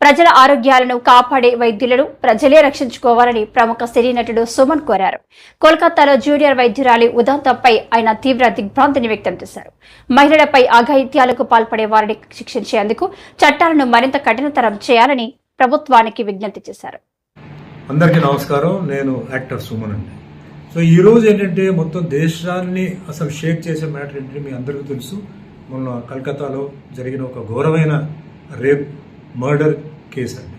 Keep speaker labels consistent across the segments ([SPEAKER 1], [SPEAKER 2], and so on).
[SPEAKER 1] ప్రజల ఆరోగ్యాలను కాపాడే వైద్యులను ప్రజలే రక్షించుకోవాలని ప్రముఖ సినీ నటుడు సుమన్ కోరారు. కోల్కతాలో జూనియర్ వైద్యురాలి ఉదంతంపై ఆయన తీవ్ర దిగ్భ్రాంతిని వ్యక్తం చేశారు. మహిళలపై అఘాయిత్యాలకు పాల్పడే వారిని శిక్షించేందుకు చట్టాలను మరింత కఠినతరం చేయాలని ప్రభుత్వానికి విజ్ఞప్తి చేశారు.
[SPEAKER 2] అందరికీ నమస్కారం. నేను యాక్టర్ సుమన్ అండి. సో ఈ రోజు ఏంటంటే మొత్తం దేశాన్ని అసలు షేక్ చేసే మ్యాటర్ ఏంటంటే మీ అందరికీ తెలుసు. మొన్న కలకత్తాలో జరిగిన ఒక ఘోరమైన రేప్ మర్డర్ కేసు అండి.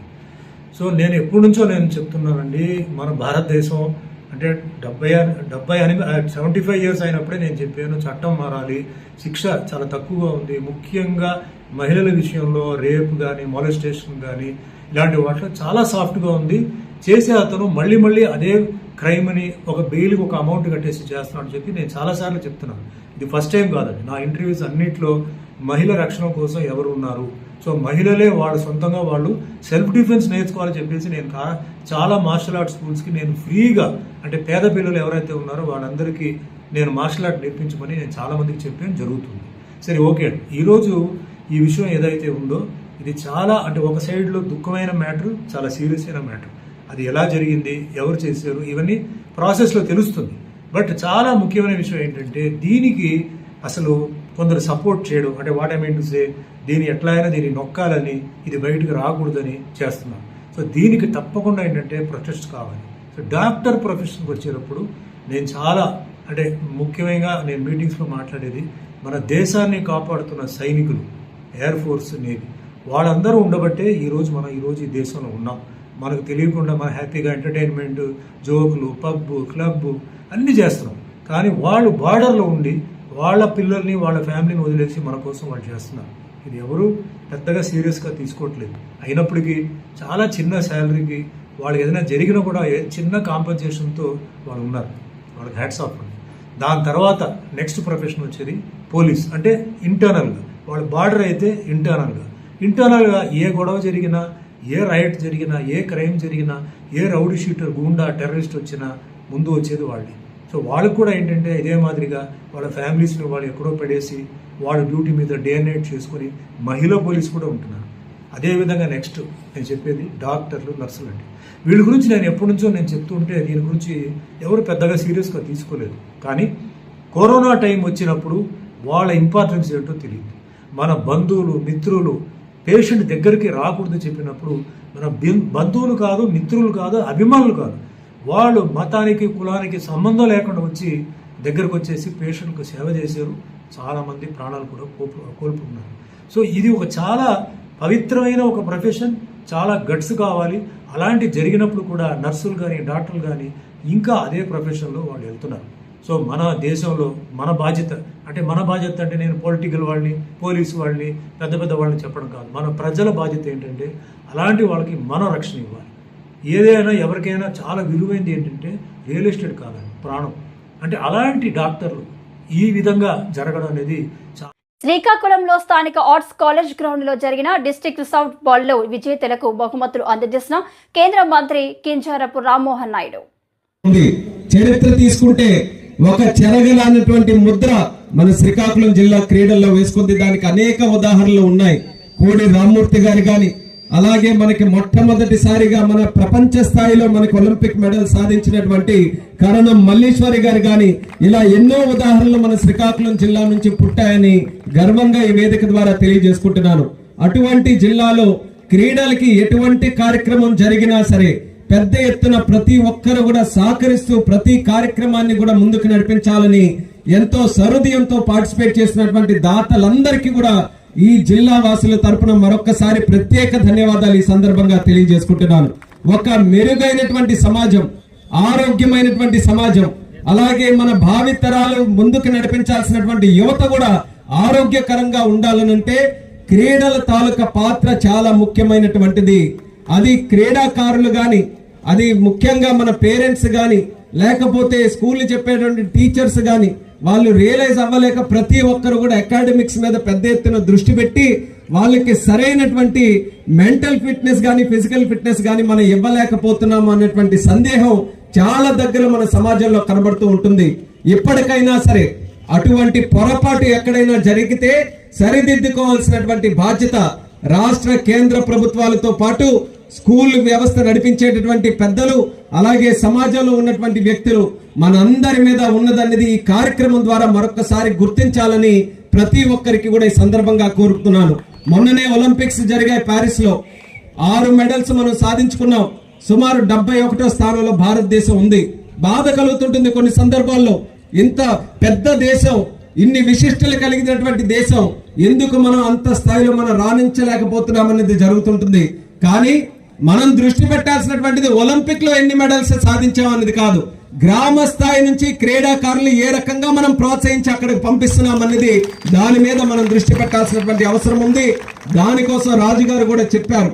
[SPEAKER 2] సో నేను ఎప్పటి నుంచో నేను చెప్తున్నానండి, మన భారతదేశం అంటే 75 ఇయర్స్ అయినప్పుడే నేను చెప్పాను చట్టం మారాలి, శిక్ష చాలా తక్కువగా ఉంది. ముఖ్యంగా మహిళల విషయంలో రేప్ కానీ మొలెస్టేషన్ కానీ ఇలాంటి వాటిలో చాలా సాఫ్ట్గా ఉంది. చేసే అతను మళ్ళీ అదే క్రైమ్ని ఒక బెయిల్కి ఒక అమౌంట్ కట్టేసి చేస్తున్నాడు చెప్పి నేను చాలాసార్లు చెప్తున్నాను. ఇది ఫస్ట్ టైం కాదండి. నా ఇంటర్వ్యూస్ అన్నింటిలో మహిళ రక్షణ కోసం ఎవరు ఉన్నారు, సో మహిళలే వాళ్ళు సొంతంగా వాళ్ళు సెల్ఫ్ డిఫెన్స్ నేర్చుకోవాలని చెప్పేసి నేను చాలా మార్షల్ ఆర్ట్ స్కూల్స్కి నేను ఫ్రీగా, అంటే పేద పిల్లలు ఎవరైతే ఉన్నారో వాళ్ళందరికీ నేను మార్షల్ ఆర్ట్ నేర్పించమని నేను చాలామందికి చెప్పడం జరుగుతుంది. సరే, ఓకే అండి. ఈరోజు ఈ విషయం ఏదైతే ఉందో ఇది చాలా, అంటే ఒక సైడ్లో దుఃఖమైన మ్యాటర్, చాలా సీరియస్ అయిన మ్యాటర్. అది ఎలా జరిగింది, ఎవరు చేశారు, ఇవన్నీ ప్రాసెస్లో తెలుస్తుంది. బట్ చాలా ముఖ్యమైన విషయం ఏంటంటే దీనికి అసలు కొందరు సపోర్ట్ చేయడం, అంటే what I mean to say, దీన్ని ఎట్లా అయినా దీన్ని నొక్కాలని, ఇది బయటకు రాకూడదని చేస్తున్నారు. సో దీనికి తప్పకుండా ఏంటంటే ప్రొటెస్ట్ కావాలి. సో డాక్టర్ ప్రొఫెషన్కి వచ్చేటప్పుడు నేను చాలా, అంటే ముఖ్యంగా నేను మీటింగ్స్లో మాట్లాడేది మన దేశాన్ని కాపాడుతున్న సైనికులు, ఎయిర్ ఫోర్స్, నేవీ, వాళ్ళందరూ ఉండబట్టే ఈరోజు మనం ఈ దేశంలో ఉన్నాం. మనకు తెలియకుండా మన హ్యాపీగా ఎంటర్టైన్మెంట్, జోకులు, పబ్బు, క్లబ్ అన్నీ చేస్తున్నాం. కానీ వాళ్ళు బార్డర్లో ఉండి వాళ్ళ పిల్లల్ని, వాళ్ళ ఫ్యామిలీని వదిలేసి మన కోసం వాళ్ళు చేస్తున్నారు. ఇది ఎవరు పెద్దగా సీరియస్గా తీసుకోవట్లేదు. అయినప్పటికీ చాలా చిన్న శాలరీకి వాళ్ళకి ఏదైనా జరిగినా కూడా చిన్న కాంపెన్సేషన్తో వాళ్ళు ఉన్నారు. వాళ్ళకి హ్యాట్స్ ఆఫ్ ఉంది. దాని తర్వాత నెక్స్ట్ ప్రొఫెషన్ వచ్చేది పోలీస్. అంటే ఇంటర్నల్గా వాళ్ళ బార్డర్ అయితే ఇంటర్నల్గా ఏ గొడవ జరిగినా, ఏ రైట్ జరిగినా, ఏ క్రైమ్ జరిగినా, ఏ రౌడీ షూటర్, గూండా, టెర్రరిస్ట్ వచ్చినా ముందు వచ్చేది వాళ్ళే. సో వాళ్ళకు కూడా ఏంటంటే ఇదే మాదిరిగా వాళ్ళ ఫ్యామిలీస్ని వాళ్ళు ఎక్కడో పడేసి వాళ్ళ డ్యూటీ మీద డే అండ్ నైట్ చేసుకుని మహిళా పోలీసు కూడా ఉంటున్నారు. అదేవిధంగా నెక్స్ట్ నేను చెప్పేది డాక్టర్లు, నర్సులు అండి. వీళ్ళ గురించి నేను ఎప్పటి నుంచో నేను చెప్తుంటే దీని గురించి ఎవరు పెద్దగా సీరియస్గా తీసుకోలేదు. కానీ కరోనా టైం వచ్చినప్పుడు వాళ్ళ ఇంపార్టెన్స్ ఏంటో తెలియదు. మన బంధువులు, మిత్రులు పేషెంట్ దగ్గరికి రాకూడదు చెప్పినప్పుడు మన బంధువులు కాదు, మిత్రులు కాదు, అభిమానులు కాదు, వాళ్ళు మతానికి, కులానికి సంబంధం లేకుండా వచ్చి దగ్గరకు వచ్చేసి పేషెంట్కు సేవ చేశారు. చాలామంది ప్రాణాలు కూడా కోల్పోతున్నారు. సో ఇది ఒక చాలా పవిత్రమైన ఒక ప్రొఫెషన్, చాలా గట్స్ కావాలి. అలాంటి జరిగినప్పుడు కూడా నర్సులు కానీ, డాక్టర్లు కానీ ఇంకా అదే ప్రొఫెషన్లో వాళ్ళు వెళ్తున్నారు. సో మన దేశంలో మన బాధ్యత అంటే నేను పొలిటికల్ వాళ్ళని, పోలీసు వాళ్ళని, పెద్ద వాళ్ళని చెప్పడం కాదు. మన ప్రజల బాధ్యత ఏంటంటే అలాంటి వాళ్ళకి మనం రక్షణ ఇవ్వాలి. ఏదైనా ఎవరికైనా చాలా విలువైంది ఏంటంటే రియల్ ఎస్టేట్ కాదండి, ప్రాణం. అంటే అలాంటి డాక్టర్లు ఈ విధంగా జరగడం అనేది
[SPEAKER 1] శ్రీకాకుళంలో స్థానిక ఆర్ట్స్ కాలేజ్ గ్రౌండ్ లో జరిగిన డిస్ట్రిక్ట్ సాఫ్ట్ బాల్ లో విజేతలకు బహుమతులు అందజేసిన కేంద్ర మంత్రి కింజారపు రామ్మోహన్ నాయుడు.
[SPEAKER 3] చరిత్ర తీసుకుంటే ఒక చెరగలానటువంటి ముద్ర మన శ్రీకాకుళం జిల్లా క్రీడల్లో వేసుకుంది. దానికి అనేక ఉదాహరణలు ఉన్నాయి. కోడి రామ్మూర్తి గారు గాని, అలాగే మనకి మొట్టమొదటిసారిగా మన ప్రపంచ స్థాయిలో మనకి ఒలింపిక్ మెడల్ సాధించినటువంటి కరణం మల్లీశ్వరి గారు గాని, ఇలా ఎన్నో ఉదాహరణలు మన శ్రీకాకుళం జిల్లా నుంచి పుట్టాయని గర్వంగా ఈ వేదిక ద్వారా తెలియజేసుకుంటున్నాను. అటువంటి జిల్లాలో క్రీడలకి ఎటువంటి కార్యక్రమం జరిగినా సరే పెద్ద ఎత్తున ప్రతి ఒక్కరు కూడా సహకరిస్తూ ప్రతి కార్యక్రమాన్ని కూడా ముందుకు నడిపించాలని ఎంతో సహృదయంతో పార్టిసిపేట్ చేసినటువంటి దాతలందరికీ కూడా ఈ జిల్లా వాసుల తరపున మరొక్కసారి ప్రత్యేక ధన్యవాదాలు ఈ సందర్భంగా తెలియజేసుకుంటున్నాను. ఒక మెరుగైనటువంటి సమాజం, ఆరోగ్యమైనటువంటి సమాజం, అలాగే మన భావితరాలు ముందుకు నడిపించాల్సినటువంటి యువత కూడా ఆరోగ్యకరంగా ఉండాలనంటే క్రీడల తాలూకా పాత్ర చాలా ముఖ్యమైనటువంటిది. అది క్రీడాకారులు గాని, అది ముఖ్యంగా మన పేరెంట్స్ గాని, లేకపోతే స్కూల్ చెప్పేటువంటి టీచర్స్ గాని వాళ్ళు రియలైజ్ అవ్వలేక ప్రతి ఒక్కరు కూడా అకాడమిక్స్ మీద పెద్ద ఎత్తున దృష్టి పెట్టి వాళ్ళకి సరైనటువంటి మెంటల్ ఫిట్నెస్ గాని, ఫిజికల్ ఫిట్నెస్ గాని మనం ఇవ్వలేకపోతున్నాము అన్నటువంటి సందేహం చాలా దగ్గర మన సమాజంలో కనబడుతూ ఉంటుంది. ఇప్పటికైనా సరే అటువంటి పొరపాటు ఎక్కడైనా జరిగితే సరిదిద్దుకోవాల్సినటువంటి బాధ్యత రాష్ట్ర కేంద్ర ప్రభుత్వాలతో పాటు స్కూల్ వ్యవస్థ నడిపించేటటువంటి పెద్దలు, అలాగే సమాజంలో ఉన్నటువంటి వ్యక్తులు మనందరి మీద ఉన్నదన్నది ఈ కార్యక్రమం ద్వారా మరొకసారి గుర్తించాలని ప్రతి ఒక్కరికి కూడా ఈ సందర్భంగా కోరుతున్నాను. మొన్ననే ఒలింపిక్స్ జరిగాయి ప్యారిస్ లో, 6 మెడల్స్ మనం సాధించుకున్నాం. సుమారు 71వ స్థానంలో భారతదేశం ఉంది. బాధ కలుగుతుంటుంది కొన్ని సందర్భాల్లో, ఇంత పెద్ద దేశం, ఇన్ని విశిష్టలు కలిగినటువంటి దేశం, ఎందుకు మనం అంత స్థాయిలో మనం రాణించలేకపోతున్నామనేది జరుగుతుంటుంది. కానీ మనం దృష్టి పెట్టాల్సినటువంటిది ఒలింపిక్ లో ఎన్ని మెడల్స్ సాధించామనేది కాదు, గ్రామ స్థాయి నుంచి క్రీడాకారులు ఏ రకంగా మనం ప్రోత్సహించి అక్కడికి పంపిస్తున్నాం అనేది, దాని మీద మనం దృష్టి పెట్టాల్సినటువంటి అవసరం ఉంది. దానికోసం రాజుగారు కూడా చెప్పారు,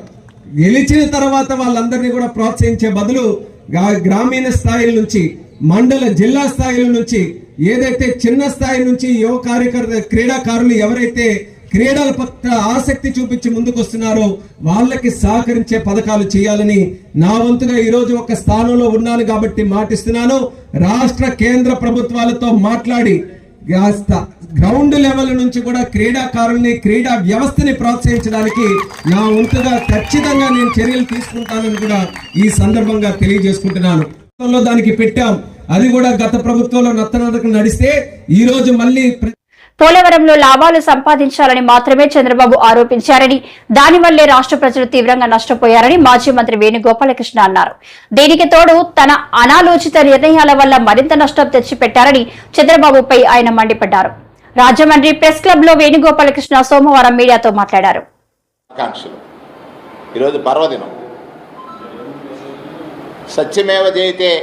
[SPEAKER 3] గెలిచిన తర్వాత వాళ్ళందరినీ కూడా ప్రోత్సహించే బదులు గ్రామీణ స్థాయిల నుంచి, మండల జిల్లా స్థాయిల నుంచి, ఏదైతే చిన్న స్థాయి నుంచి యువ క్రీడాకారులు ఎవరైతే క్రీడల పట్ల ఆసక్తి చూపించి ముందుకు వస్తున్నారో వాళ్ళకి సహకరించే పథకాలు చేయాలని నా వంతుగా ఈ రోజు ఒక స్థానంలో ఉన్నాను కాబట్టి మాటిస్తున్నాను. రాష్ట్ర కేంద్ర ప్రభుత్వాలతో మాట్లాడి గ్రౌండ్ లెవెల్ నుంచి కూడా క్రీడాకారుల్ని, క్రీడా వ్యవస్థని ప్రోత్సహించడానికి నా వంతుగా ఖచ్చితంగా నేను చర్యలు తీసుకుంటానని కూడా ఈ సందర్భంగా తెలియజేసుకుంటున్నాను. దానికి పెట్టాం, అది కూడా గత ప్రభుత్వంలో నత్తనడక నడిస్తే ఈ రోజు మళ్ళీ
[SPEAKER 1] పోలవరంలో లాభాలు సంపాదించాలని మాత్రమే చంద్రబాబు ఆరోపించారని, దానివల్లే రాష్ట్ర ప్రజలు తీవ్రంగా నష్టపోయారని మాజీ మంత్రి వేణుగోపాలకృష్ణ అన్నారు. దీనికి తోడు తన అనాలోచిత నిర్ణయాల వల్ల మరింత నష్టం తెచ్చిపెట్టారని చంద్రబాబుపై ఆయన మండిపడ్డారు. రాజమండ్రి ప్రెస్ క్లబ్ లో వేణుగోపాలకృష్ణ సోమవారం మీడియాతో మాట్లాడారు.
[SPEAKER 4] ఈరోజు పర్వదినం, సత్యమేవ జయతే,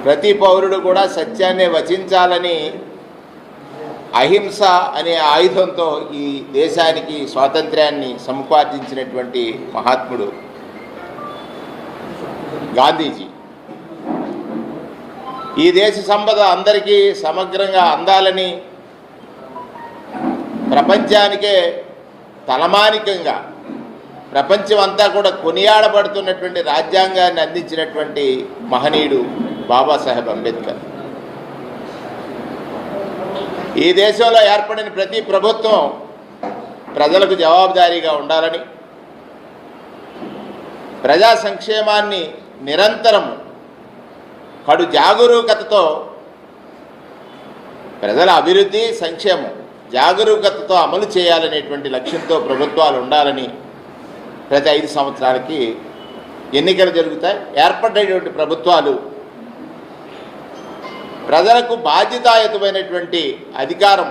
[SPEAKER 4] ప్రతి పౌరుడు కూడా సత్యాన్ని వచించాలని అహింస అనే ఆయుధంతో ఈ దేశానికి స్వాతంత్ర్యాన్ని సముపార్జించినటువంటి మహాత్ముడు గాంధీజీ. ఈ దేశ సంపద అందరికీ సమగ్రంగా అందాలని, ప్రపంచానికే తలమానికంగా ప్రపంచం అంతా కూడా కొనియాడబడుతున్నటువంటి రాజ్యాంగాన్ని అందించినటువంటి మహనీయుడు బాబాసాహెబ్ అంబేద్కర్. ఈ దేశంలో ఏర్పడిన ప్రతి ప్రభుత్వం ప్రజలకు జవాబుదారీగా ఉండాలని, ప్రజా సంక్షేమాన్ని నిరంతరం కడు జాగరూకతతో, ప్రజల అభివృద్ధి సంక్షేమం జాగరూకతతో అమలు చేయాలనేటువంటి లక్ష్యంతో ప్రభుత్వాలు ఉండాలని, ప్రతి 5 సంవత్సరాలకి ఎన్నికలు జరుగుతాయి. ఏర్పడేటువంటి ప్రభుత్వాలు ప్రజలకు బాధ్యతాయుతమైనటువంటి అధికారం,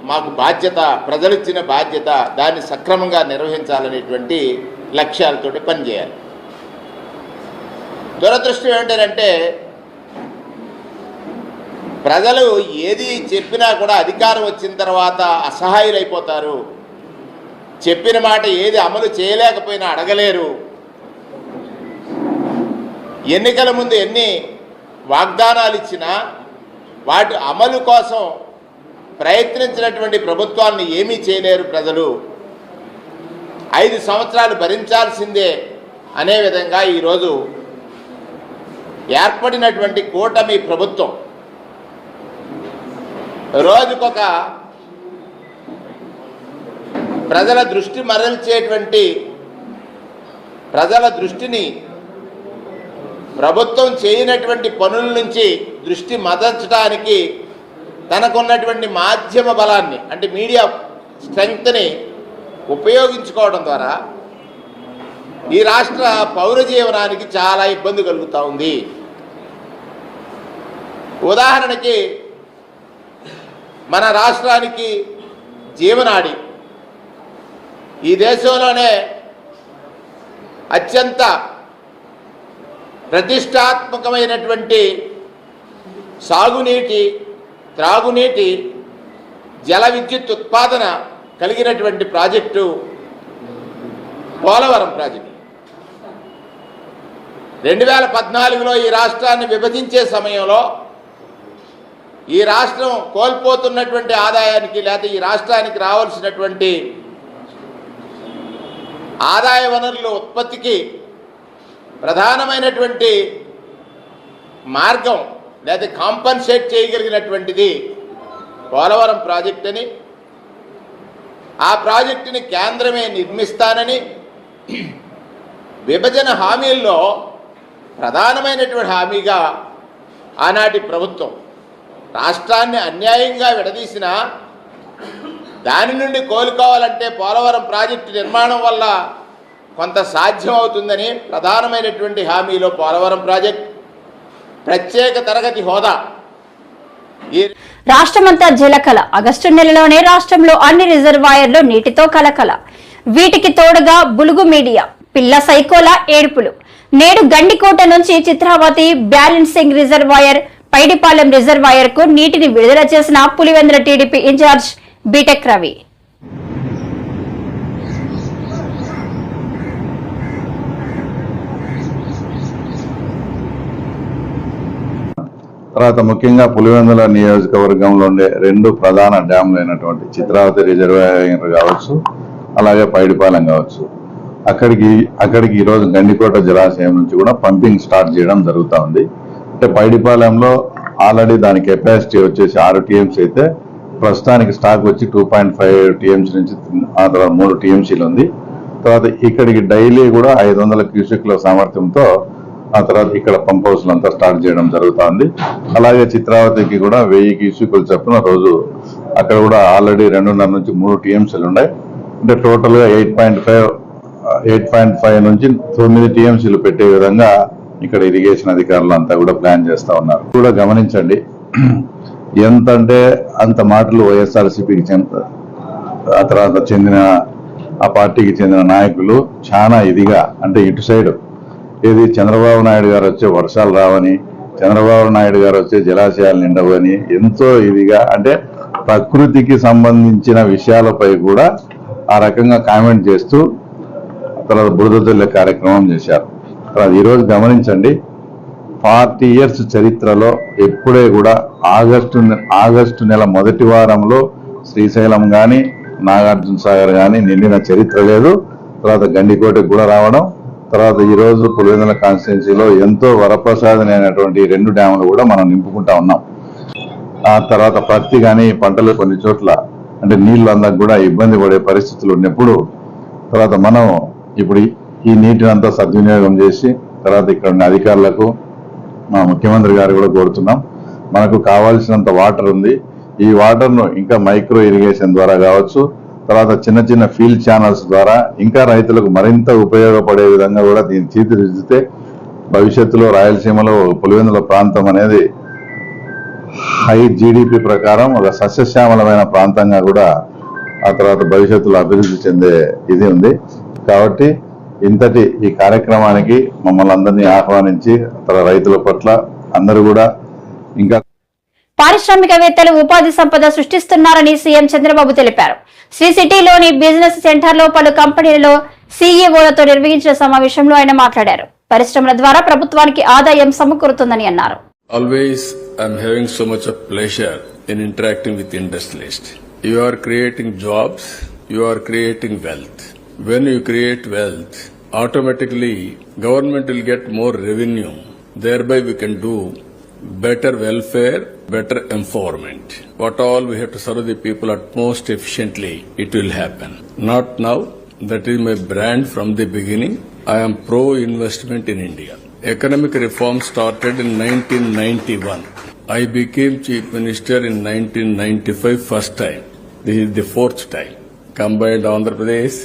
[SPEAKER 4] మాకు బాధ్యత, ప్రజలిచ్చిన బాధ్యత, దాన్ని సక్రమంగా నిర్వహించాలనేటువంటి లక్ష్యాలతోటి పనిచేయాలి. దురదృష్టం ఏంటంటే ప్రజలు ఏది చెప్పినా కూడా అధికారం వచ్చిన తర్వాత అసహాయులైపోతారు. చెప్పిన మాట ఏది అమలు చేయలేకపోయినా అడగలేరు. ఎన్నికల ముందు ఎన్ని వాగ్దానాలు ఇచ్చినా వాటి అమలు కోసం ప్రయత్నించినటువంటి ప్రభుత్వాన్ని ఏమీ చేయలేరు ప్రజలు. 5 సంవత్సరాలు భరించాల్సిందే అనే విధంగా ఈరోజు ఏర్పడినటువంటి కూటమి ప్రభుత్వం రోజుకొక ప్రజల దృష్టి మరల్చేటువంటి, ప్రజల దృష్టిని ప్రభుత్వం చేయనటువంటి పనుల నుంచి దృష్టి మదర్చడానికి తనకున్నటువంటి మాధ్యమ బలాన్ని, అంటే మీడియా స్ట్రెంగ్త్ని ఉపయోగించుకోవడం ద్వారా ఈ రాష్ట్ర పౌర జీవనానికి చాలా ఇబ్బంది కలుగుతూ ఉంది. ఉదాహరణకి మన రాష్ట్రానికి జీవనాడి, ఈ దేశంలోనే అత్యంత ప్రతిష్టాత్మకమైనటువంటి సాగునీటి, త్రాగునీటి, జల విద్యుత్ ఉత్పాదన కలిగినటువంటి ప్రాజెక్టు పోలవరం ప్రాజెక్టు. 2014లో ఈ రాష్ట్రాన్ని విభజించే సమయంలో ఈ రాష్ట్రం కోల్పోతున్నటువంటి ఆదాయానికి, లేకపోతే ఈ రాష్ట్రానికి రావాల్సినటువంటి ఆదాయ వనరుల ఉత్పత్తికి ప్రధానమైనటువంటి మార్గం లేదా కాంపన్సేట్ చేయగలిగినటువంటిది పోలవరం ప్రాజెక్ట్ అని ఆ ప్రాజెక్టుని కేంద్రమే నిర్మిస్తానని విభజన హామీల్లో ప్రధానమైనటువంటి హామీగా ఆనాటి ప్రభుత్వం రాష్ట్రాన్ని అన్యాయంగా విడదీసిన దాని నుండి కోలుకోవాలంటే పోలవరం ప్రాజెక్టు నిర్మాణం వల్ల కొంత సాధ్యం అవుతుందని ప్రధానమైనటువంటి హామీలో పోలవరం ప్రాజెక్ట్, ప్రత్యేక తరగతి హోదా.
[SPEAKER 1] రాష్ట్రమంతా జలకళ. ఆగస్టు నెలలోనే రాష్ట్రంలో అన్ని రిజర్వాయర్లు నీటితో కలకల. వీటికి తోడుగా బులుగు మీడియా, పిల్ల సైకోల ఏడుపులు. నేడు గండికోట నుంచి Chitravathi balancing reservoir, Paidipalem reservoir కు నీటిని విడుదల చేసిన Pulivendula TDP incharge BTech Ravi.
[SPEAKER 5] తర్వాత ముఖ్యంగా పులివెందుల నియోజకవర్గంలో ఉండే 2 ప్రధాన డ్యామ్లు అయినటువంటి చిత్రావతి రిజర్వాయర్ కావచ్చు, అలాగే పైడిపాలెం కావచ్చు, అక్కడికి ఈరోజు గండికోట జలాశయం నుంచి కూడా పంపింగ్ స్టార్ట్ చేయడం జరుగుతూ ఉంది. అంటే పైడిపాలెంలో ఆల్రెడీ దాని కెపాసిటీ వచ్చేసి 6 టీఎంసీ అయితే ప్రస్తుతానికి స్టాక్ వచ్చి 2.5 టీఎంసీ నుంచి ఆ తర్వాత 3 టీఎంసీలు ఉంది. తర్వాత ఇక్కడికి డైలీ కూడా 500 క్యూసెక్ల సామర్థ్యంతో ఆ తర్వాత ఇక్కడ పంప్ హౌస్లు అంతా స్టార్ట్ చేయడం జరుగుతుంది. అలాగే చిత్రావతికి కూడా 1000 క్యూసెక్లు చొప్పున రోజు అక్కడ కూడా ఆల్రెడీ 2.5 నుంచి 3 టీఎంసీలు ఉన్నాయి. అంటే టోటల్ గా 8.5 నుంచి 9 టీఎంసీలు పెట్టే విధంగా ఇక్కడ ఇరిగేషన్ అధికారులు అంతా కూడా ప్లాన్ చేస్తా ఉన్నారు. కూడా గమనించండి, ఎంత అంటే అంత మాటలు వైఎస్ఆర్సీపీకి ఆ తర్వాత చెందిన ఆ పార్టీకి చెందిన నాయకులు చాలా ఇదిగా, అంటే ఇటు సైడ్ ఏది చంద్రబాబు నాయుడు గారు వచ్చే వర్షాలు రావని, చంద్రబాబు నాయుడు గారు వచ్చే జలాశయాలు నిండవని ఎంతో ఇదిగా, అంటే ప్రకృతికి సంబంధించిన విషయాలపై కూడా ఆ రకంగా కామెంట్ చేస్తూ తర్వాత బురద జల్లే కార్యక్రమం చేశారు. తర్వాత ఈరోజు గమనించండి, 40 ఇయర్స్ చరిత్రలో ఎప్పుడే కూడా ఆగస్టు నెల మొదటి వారంలో శ్రీశైలం గాని నాగార్జున సాగర్ గాని నిండిన చరిత్ర లేదు. తర్వాత గండికోటకు కూడా రావడం, తర్వాత ఈ రోజు పులివెందుల కాన్స్టిట్యున్సీలో ఎంతో వరప్రసాదమైనటువంటి 2 డ్యాములు కూడా మనం నింపుకుంటా ఉన్నాం. ఆ తర్వాత పత్తి కానీ పంటలు కొన్ని చోట్ల అంటే నీళ్లు అందరికి కూడా ఇబ్బంది పడే పరిస్థితులు ఉన్నప్పుడు తర్వాత మనం ఇప్పుడు ఈ నీటిని అంతా సద్వినియోగం చేసి తర్వాత ఇక్కడ ఉన్న అధికారులకు మా ముఖ్యమంత్రి గారు కూడా కోరుతున్నాం, మనకు కావాల్సినంత వాటర్ ఉంది, ఈ వాటర్ను ఇంకా మైక్రో ఇరిగేషన్ ద్వారా కావచ్చు, తర్వాత చిన్న చిన్న ఫీల్డ్ ఛానల్స్ ద్వారా ఇంకా రైతులకు మరింత ఉపయోగపడే విధంగా కూడా దీన్ని తీర్చిదిద్దితే భవిష్యత్తులో రాయలసీమలో పులివెందుల ప్రాంతం అనేది హై జీడిపి ప్రకారం ఒక సస్యశ్యామలమైన ప్రాంతంగా కూడా ఆ తర్వాత భవిష్యత్తులో అభివృద్ధి చెందే ఇది ఉంది. కాబట్టి ఇంతటి ఈ కార్యక్రమానికి మమ్మల్ని అందరినీ ఆహ్వానించి రైతుల పట్ల అందరూ కూడా ఇంకా
[SPEAKER 1] పారిశ్రామికవేత్తలు ఉపాధి సంపద సృష్టిస్తున్నారని సీఎం చంద్రబాబు తెలిపారు. శ్రీ సిటీలోని బిజినెస్ సెంటర్లో పలు కంపెనీలలో సీఈఓలతో నిర్వహించిన సమావేశంలో ఆయన మాట్లాడారు. పరిశ్రమల ద్వారా ప్రభుత్వానికి ఆదాయం సమకూరుతుందని అన్నారు.
[SPEAKER 6] Always I'm having so much of pleasure in interacting with industrialists. You are creating jobs, you are creating wealth. When you create wealth, automatically government will get more revenue. Thereby we can do better welfare, better empowerment. What all we have to serve the people at most efficiently, it will happen. Not now. That is my brand from the beginning. I am pro-investment in India. Economic reform started in 1991. I became Chief Minister in 1995 first time. This is the 4th time. Combined Andhra Pradesh,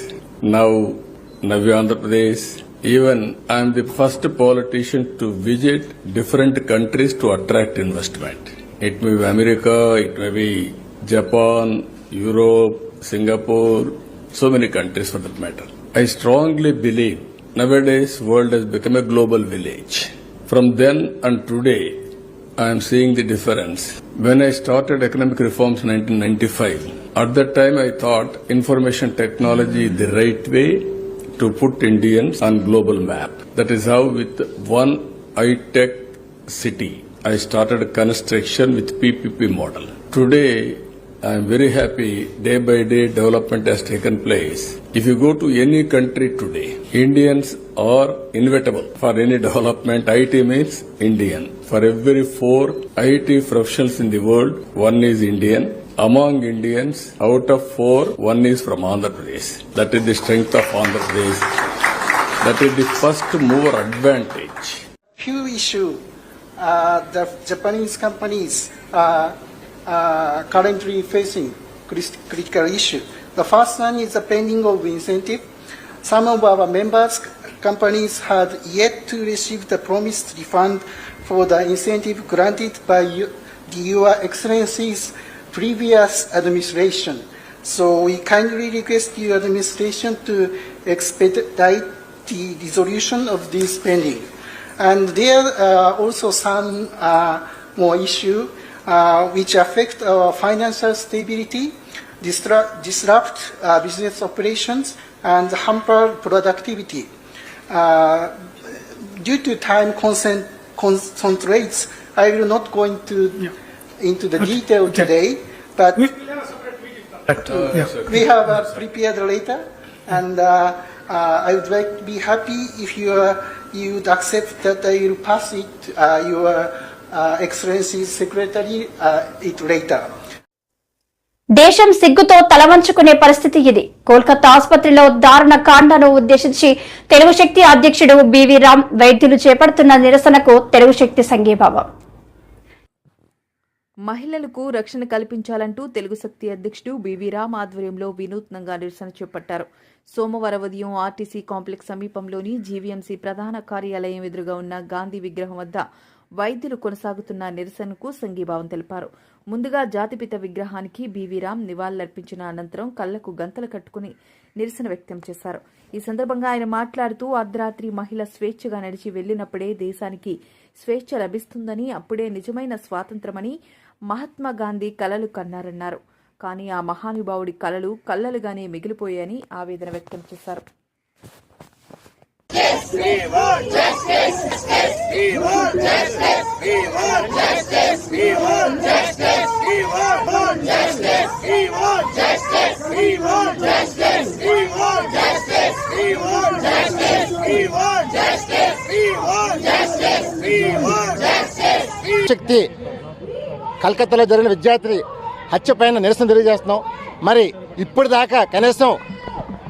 [SPEAKER 6] now Navya Andhra Pradesh. Even I am the first politician to visit different countries to attract investment. It may be America, it may be Japan, Europe, Singapore, so many countries for that matter. I strongly believe nowadays world has become a global village. From then and today, I am seeing the difference. When I started economic reforms in 1995, at that time I thought information technology is the right way to put Indians on global map. That is how with one high-tech city, I started construction with PPP model. Today, I am very happy, day by day development has taken place. If you go to any country today, Indians are inevitable for any development. IT means Indian. For every 4 IT professionals in the world, one is Indian. Among Indians, out of 4, 1 is from Andhra Pradesh. That is the strength of Andhra Pradesh. That is the first mover advantage.
[SPEAKER 7] Few issue the Japanese companies are currently facing critical issue. The first one is the pending of incentive. Some of our members companies had yet to receive the promised refund for the incentive granted by Your Excellency's previous administration. So we kindly request your administration to expedite the resolution of this pending. And there are also some more issues which affect our financial stability, disrupt business operations, and hamper productivity. Due to time constraints, I will not go into the detail today, but we have prepared later, and I would like to be happy if you would accept that I will pass it Your Excellency's Secretary it later.
[SPEAKER 1] దేశం సిగ్గుతో తలవంచుకునే పరిస్థితి ఇది. కోల్కతా ఆసుపత్రిలో దారుణ కాండను ఉద్దేశించి తెలుగు శక్తి అధ్యక్షుడు BV Ram వైద్యులు చేపడుతున్న నిరసనకు తెలుగు శక్తి సంఘీభావం.
[SPEAKER 8] మహిళలకు రక్షణ కల్పించాలంటూ తెలుగు శక్తి అధ్యక్షుడు బివి రామ్ ఆధ్వర్యంలో వినూత్నంగా నిరసన చేపట్టారు. సోమవారం ఉదయం ఆర్టీసీ కాంప్లెక్స్ సమీపంలోని జీవీఎంసీ ప్రధాన కార్యాలయం ఎదురుగా ఉన్న గాంధీ విగ్రహం వద్ద వైద్యులు కొనసాగుతున్న నిరసనకు సంఘీభావం తెలిపారు. ముందుగా జాతిపిత విగ్రహానికి బివి రామ్ నివాళులర్పించిన అనంతరం కళ్లకు గంతలు కట్టుకుని నిరసన వ్యక్తం చేశారు. ఈ సందర్భంగా ఆయన మాట్లాడుతూ అర్ధరాత్రి మహిళ స్వేచ్ఛగా నడిచి వెళ్లినప్పుడే దేశానికి స్వేచ్ఛ లభిస్తుందని, అప్పుడే నిజమైన స్వాతంత్రమని మహాత్మా గాంధీ కలలు కన్నారన్నారు. కానీ ఆ మహానుభావుడి కలలు కల్లలుగానే మిగిలిపోయాయని ఆవేదన వ్యక్తం చేశారు.
[SPEAKER 9] శక్తి కలకత్తాలో జరిగిన విద్యార్థి హత్య పైన నిరసన తెలియజేస్తున్నాం. మరి ఇప్పుడు దాకా కనీసం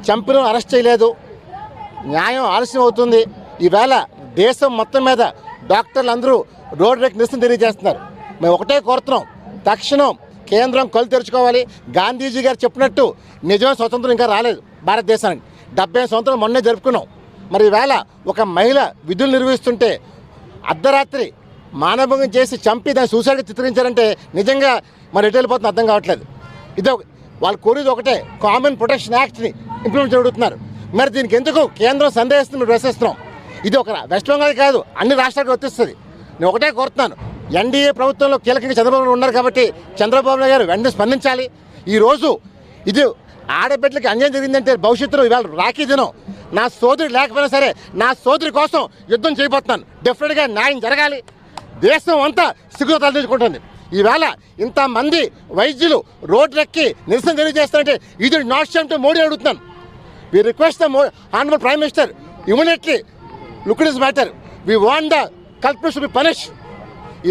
[SPEAKER 9] చంపిన అరెస్ట్ చేయలేదు, న్యాయం ఆలస్యం అవుతుంది. ఈవేళ దేశం మొత్తం మీద డాక్టర్లు అందరూ రోడ్డు ఎక్కి నిరసన తెలియజేస్తున్నారు. మేము ఒకటే కోరుతున్నాం, తక్షణం కేంద్రం కళ్ళు తెరుచుకోవాలి. గాంధీజీ గారు చెప్పినట్టు నిజమైన స్వతంత్రం ఇంకా రాలేదు భారతదేశానికి. 70 సంవత్సరాలు మొన్నే జరుపుకున్నాం. మరి ఈవేళ ఒక మహిళ విధులు నిర్వహిస్తుంటే అర్ధరాత్రి మానభంగం చేసి చంపి దాన్ని సూసైడ్ చిత్రించారంటే నిజంగా మరి ఎటు వెళ్ళిపోతుంది అర్థం కావట్లేదు. ఇదో వాళ్ళు కోరేది ఒకటే, కామన్ ప్రొటెక్షన్ యాక్ట్ని ఇంప్లిమెంట్ జరుగుతున్నారు. మరి దీనికి ఎందుకు కేంద్రం సందేహిస్తుంది, మేము ప్రశ్నిస్తున్నాం. ఇది ఒక వెస్ట్ బెంగాల్ కాదు, అన్ని రాష్ట్రాలకు వర్తిస్తుంది. నేను ఒకటే కోరుతున్నాను, ఎన్డీఏ ప్రభుత్వంలో కీలకంగా చంద్రబాబు నాయుడు ఉన్నారు కాబట్టి చంద్రబాబు నాయుడు గారు వెంటనే స్పందించాలి. ఈరోజు ఇది ఆడబిడ్డలకి అన్యాయం జరిగిందంటే భవిష్యత్తులో ఇవాళ రాఖీ దినం, నా సోదరి లేకపోయినా సరే నా సోదరి కోసం యుద్ధం చేయబోతున్నాను. డెఫినెట్గా న్యాయం జరగాలి. దేశం అంతా సిగ్గుతో తలదించుకుంటుంది. ఈవేళ ఇంతమంది వైద్యులు రోడ్లెక్కి నిరసన తెలియజేస్తారంటే ఇది నాట్ షేమ్ టు మోడీ అడుగుతున్నాను. We request the honourable prime minister immediately look it this matter. We want the culprits to be punish.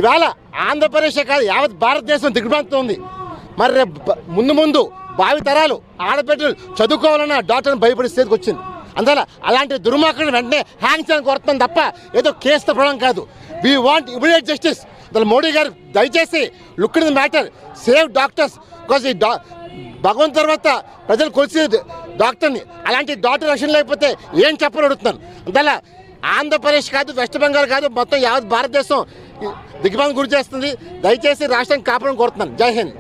[SPEAKER 9] ఈవేళ ఆంధ్రప్రదేశే కాదు యావత్ భారతదేశం దిగ్భ్రాంతితో ఉంది. మరి రేపు ముందు భావి తరాలు ఆడబిడ్డలు చదువుకోవాలన్న డాక్టర్ని భయపడే స్థితికి వచ్చింది. అందువల్ల అలాంటి దుర్మార్గులను వెంటనే హ్యాంగ్ చేయాలని కోరుతున్నాం తప్ప ఏదో కేసుతో పడడం కాదు. We want immediate justice. అసలు మోడీ గారు దయచేసి look in the matter, save doctors. Because ఈ భగవంతు తర్వాత ప్రజలు కొలిసి డాక్టర్ని, అలాంటి డాక్టర్ రక్షణ లేకపోతే ఏం చెప్పని అడుగుతున్నాను. అందువల్ల ఆంధ్రప్రదేశ్ కాదు, వెస్ట్ బెంగాల్ కాదు, మొత్తం యావత్ భారతదేశం దిగ్భ్రాంతికి గురి చేస్తుంది. దయచేసి రాష్ట్రాన్ని కాపాడని కోరుతున్నాను. జై హింద్.